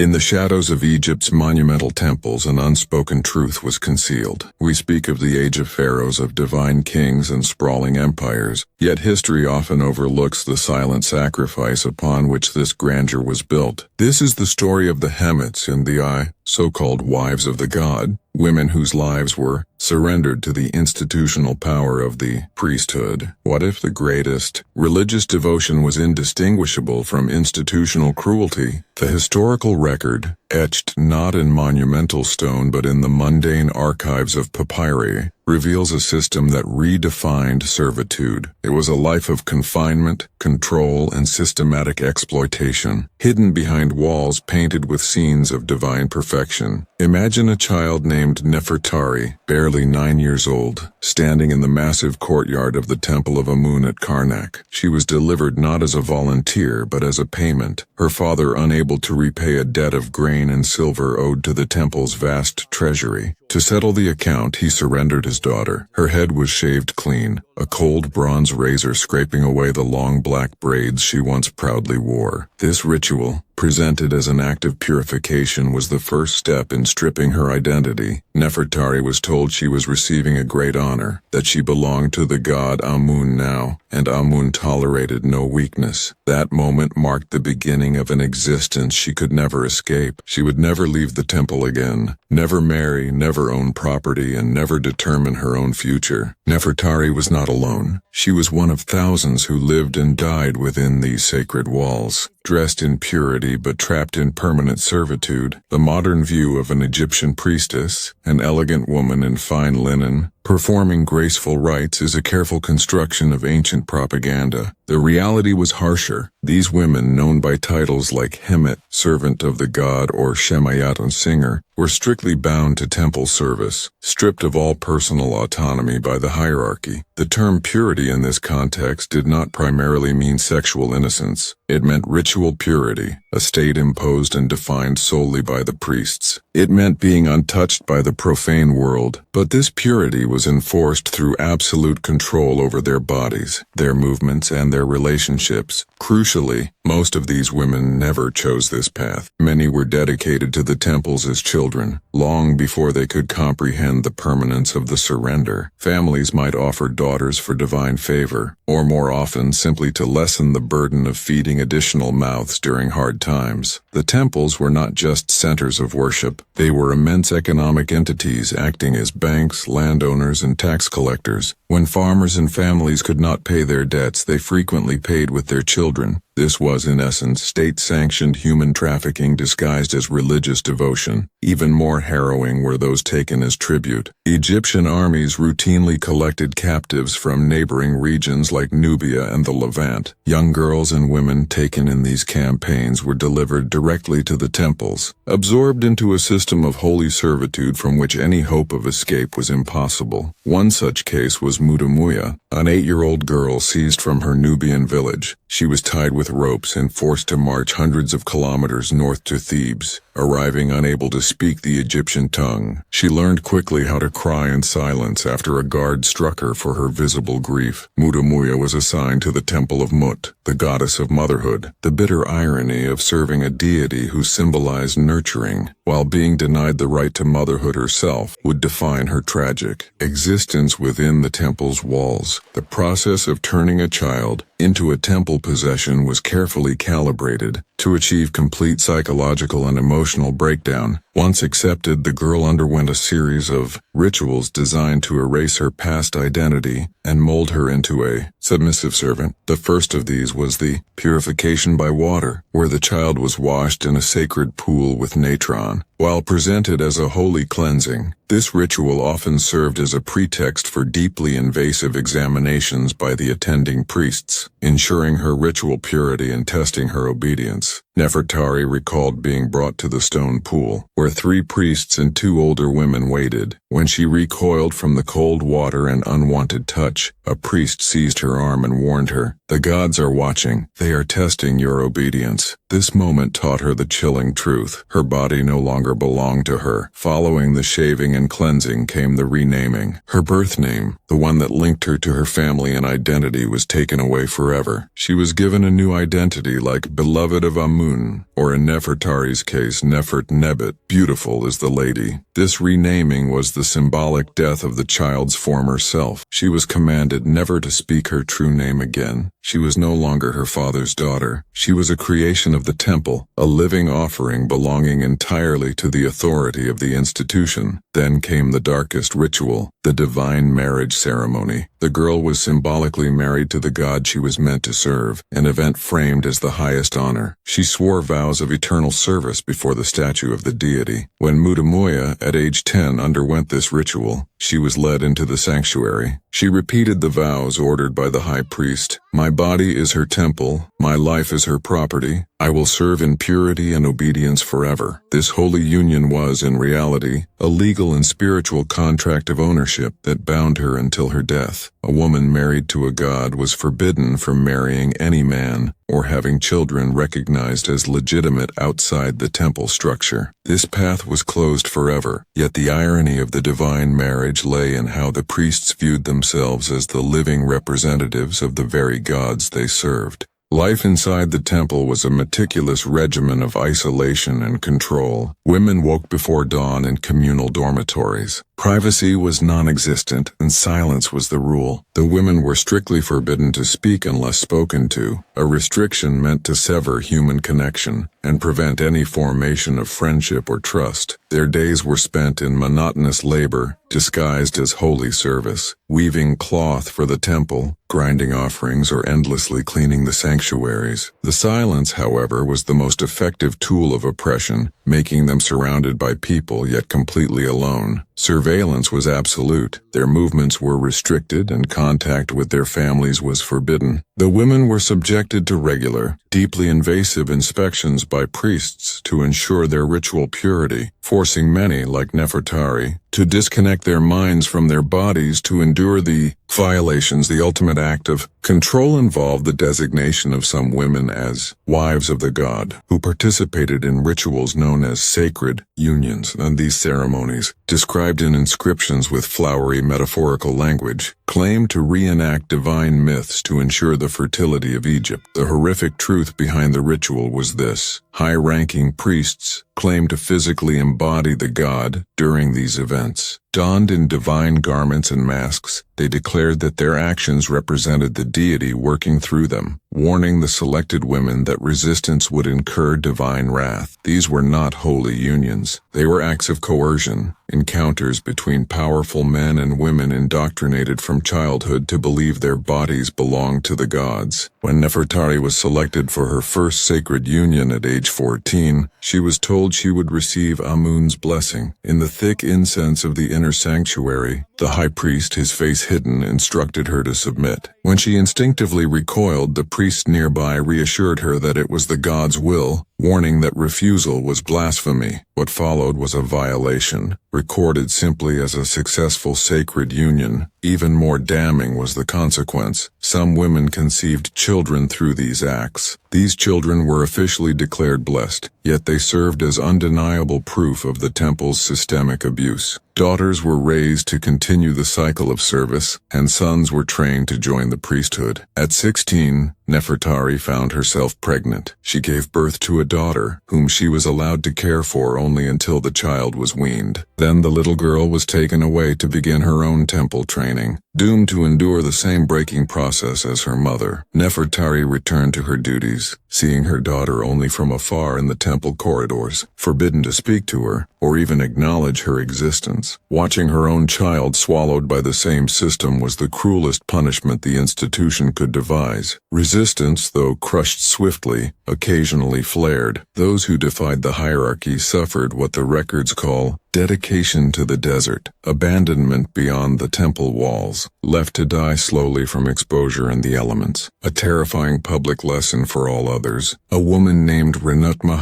In the shadows of Egypt's monumental temples, an unspoken truth was concealed. We speak of the age of pharaohs, of divine kings and sprawling empires, yet history often overlooks the silent sacrifice upon which this grandeur was built. This is the story of the Hemets and the so-called wives of the god, women whose lives were surrendered to the institutional power of the priesthood. What if the greatest religious devotion was indistinguishable from institutional cruelty? The historical record, etched not in monumental stone but in the mundane archives of papyri, reveals a system that redefined servitude. It was a life of confinement, control, and systematic exploitation, hidden behind walls painted with scenes of divine perfection. Imagine a child named Nefertari, barely 9 years old, standing in the massive courtyard of the temple of Amun at Karnak. She was delivered not as a volunteer but as a payment, her father unable to repay a debt of grain and silver owed to the temple's vast treasury. To settle the account, he surrendered his daughter. Her head was shaved clean, a cold bronze razor scraping away the long black braids she once proudly wore. This ritual, presented as an act of purification, was the first step in stripping her identity. Nefertari was told she was receiving a great honor, that she belonged to the god Amun now, and Amun tolerated no weakness. That moment marked the beginning of an existence she could never escape. She would never leave the temple again, never marry, never own property, and never determine her own future. Nefertari was not alone. She was one of thousands who lived and died within these sacred walls, dressed in purity but trapped in permanent servitude. The modern view of an Egyptian priestess, an elegant woman in fine linen, performing graceful rites, is a careful construction of ancient propaganda. The reality was harsher. These women, known by titles like Hemet, servant of the god, or Shemayat, singer, were strictly bound to temple service, stripped of all personal autonomy by the hierarchy. The term purity in this context did not primarily mean sexual innocence. It meant ritual purity, a state imposed and defined solely by the priests. It meant being untouched by the profane world, but this purity was enforced through absolute control over their bodies, their movements, and their relationships. Crucially, most of these women never chose this path. Many were dedicated to the temples as children, long before they could comprehend the permanence of the surrender. Families might offer daughters for divine favor, or more often simply to lessen the burden of feeding additional mouths during hard times. The temples were not just centers of worship. They were immense economic entities acting as banks, landowners, and tax collectors. When farmers and families could not pay their debts, they frequently paid with their children. This was, in essence, state-sanctioned human trafficking disguised as religious devotion. Even more harrowing were those taken as tribute. Egyptian armies routinely collected captives from neighboring regions like Nubia and the Levant. Young girls and women taken in these campaigns were delivered directly to the temples, absorbed into a system of holy servitude from which any hope of escape was impossible. One such case was Mutemuia, an 8-year-old girl seized from her Nubian village. She was tied with ropes and forced to march hundreds of kilometers north to Thebes. Arriving unable to speak the Egyptian tongue, she learned quickly how to cry in silence after a guard struck her for her visible grief. Mutemuia was assigned to the temple of Mut, the goddess of motherhood. The bitter irony of serving a deity who symbolized nurturing, while being denied the right to motherhood herself, would define her tragic existence within the temple's walls. The process of turning a child into a temple possession was carefully calibrated to achieve complete psychological and emotional breakdown. Once accepted, the girl underwent a series of rituals designed to erase her past identity and mold her into a submissive servant. The first of these was the purification by water, where the child was washed in a sacred pool with natron. While presented as a holy cleansing, this ritual often served as a pretext for deeply invasive examinations by the attending priests, ensuring her ritual purity and testing her obedience. Nefertari recalled being brought to the stone pool, where where 3 priests and 2 older women waited. When she recoiled from the cold water and unwanted touch, a priest seized her arm and warned her, "The gods are watching. They are testing your obedience." This moment taught her the chilling truth. Her body no longer belonged to her. Following the shaving and cleansing came the renaming. Her birth name, the one that linked her to her family and identity, was taken away forever. She was given a new identity like beloved of Amun, or in Nefertari's case, Nefert-nebet, beautiful is the lady. This renaming was the symbolic death of the child's former self. She was commanded never to speak her true name again. She was no longer her father's daughter. She was a creation of the temple, a living offering belonging entirely to the authority of the institution. Then came the darkest ritual, the divine marriage ceremony. The girl was symbolically married to the god she was meant to serve, an event framed as the highest honor. She swore vows of eternal service before the statue of the deity. When Mutemuia, at age 10, underwent this ritual, she was led into the sanctuary. She repeated the vows ordered by the high priest. "My body is her temple, my life is her property. I will serve in purity and obedience forever." This holy union was, in reality, a legal and spiritual contract of ownership that bound her until her death. A woman married to a god was forbidden from marrying any man or having children recognized as legitimate outside the temple structure. This path was closed forever, yet the irony of the divine marriage lay in how the priests viewed themselves as the living representatives of the very gods they served. Life inside the temple was a meticulous regimen of isolation and control. Women woke before dawn in communal dormitories. Privacy was non-existent, and silence was the rule. The women were strictly forbidden to speak unless spoken to, a restriction meant to sever human connection and prevent any formation of friendship or trust. Their days were spent in monotonous labor, disguised as holy service, weaving cloth for the temple, grinding offerings, or endlessly cleaning the sanctuaries. The silence, however, was the most effective tool of oppression, making them surrounded by people yet completely alone. Surveillance was absolute. Their movements were restricted and contact with their families was forbidden. The women were subjected to regular, deeply invasive inspections by priests to ensure their ritual purity, forcing many, like Nefertari, to disconnect their minds from their bodies to endure the violations. The ultimate act of control involved the designation of some women as wives of the god, who participated in rituals known as sacred unions, and these ceremonies, described in inscriptions with flowery metaphorical language, claimed to reenact divine myths to ensure the fertility of Egypt. The horrific truth behind the ritual was this: high-ranking priests claimed to physically embody the god during these events. Donned in divine garments and masks, they declared that their actions represented the deity working through them, warning the selected women that resistance would incur divine wrath. These were not holy unions. They were acts of coercion, encounters between powerful men and women indoctrinated from childhood to believe their bodies belonged to the gods. When Nefertari was selected for her first sacred union at age 14, she was told she would receive Amun's blessing. In the thick incense of the inner sanctuary, the high priest, his face hidden, instructed her to submit. When she instinctively recoiled, the priest nearby reassured her that it was the god's will, warning that refusal was blasphemy. What followed was a violation, recorded simply as a successful sacred union. Even more damning was the consequence. Some women conceived children through these acts. These children were officially declared blessed, yet they served as undeniable proof of the temple's systemic abuse. Daughters were raised to continue the cycle of service, and sons were trained to join the priesthood. At 16, Nefertari found herself pregnant. She gave birth to a daughter, whom she was allowed to care for only until the child was weaned. Then the little girl was taken away to begin her own temple training. Doomed to endure the same breaking process as her mother, Nefertari returned to her duties, seeing her daughter only from afar in the temple corridors, forbidden to speak to her, or even acknowledge her existence. Watching her own child swallowed by the same system was the cruelest punishment the institution could devise. Resistance, though crushed swiftly, occasionally flared. Those who defied the hierarchy suffered what the records call Dedication to the desert, abandonment beyond the temple walls, left to die slowly from exposure in the elements. A terrifying public lesson for all others. A woman named Renutma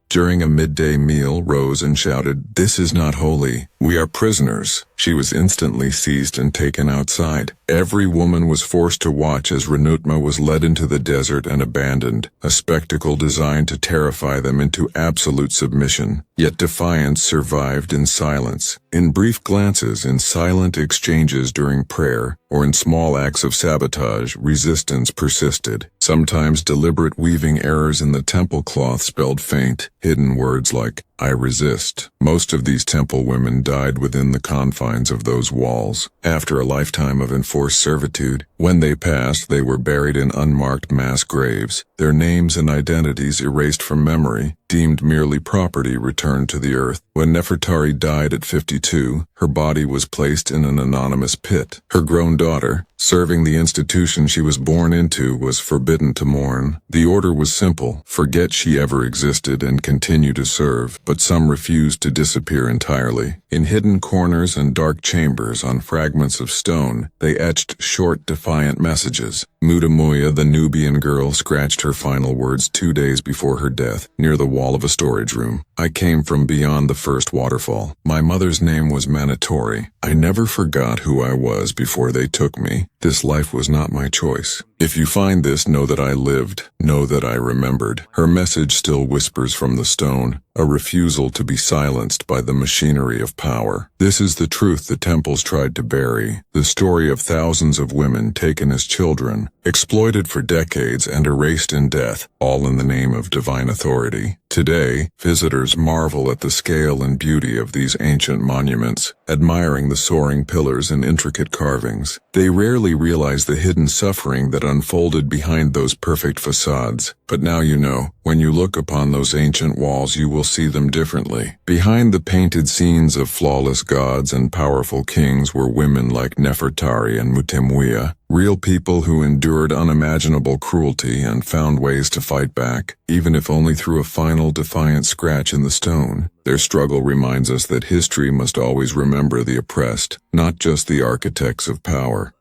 during a midday meal rose and shouted, "This is not holy. We are prisoners." She was instantly seized and taken outside. Every woman was forced to watch as Renutma was led into the desert and abandoned, a spectacle designed to terrify them into absolute submission. Yet defiance survived in silence, in brief glances, in silent exchanges during prayer, or in small acts of sabotage. Resistance persisted. Sometimes deliberate weaving errors in the temple cloth spelled faint, hidden words like, "I resist." Most of these temple women died within the confines of those walls, after a lifetime of enforced servitude. When they passed, they were buried in unmarked mass graves, their names and identities erased from memory, deemed merely property returned to the earth. When Nefertari died at 52, her body was placed in an anonymous pit. Her grown daughter, serving the institution she was born into, was forbidden to mourn. The order was simple: forget she ever existed and continue to serve, but some refused to disappear entirely. In hidden corners and dark chambers on fragments of stone, they etched short, defiant messages. Mutemuia, the Nubian girl, scratched her final words 2 days before her death, near the wall of a storage room. "I came from beyond the first waterfall. My mother's name was Manitori. I never forgot who I was before they took me. This life was not my choice. If you find this, know that I lived. Know that I remembered." Her message still whispers from the stone, a refusal to be silenced by the machinery of power. This is the truth the temples tried to bury, the story of thousands of women taken as children, exploited for decades and erased in death, all in the name of divine authority. Today, visitors marvel at the scale and beauty of these ancient monuments, admiring the soaring pillars and intricate carvings. They rarely realize the hidden suffering that unfolded behind those perfect facades. But now you know. When you look upon those ancient walls, you will see them differently. Behind the painted scenes of flawless gods and powerful kings were women like Nefertari and Mutemuia, real people who endured unimaginable cruelty and found ways to fight back, even if only through a final defiant scratch in the stone. Their struggle reminds us that history must always remember the oppressed, not just the architects of power.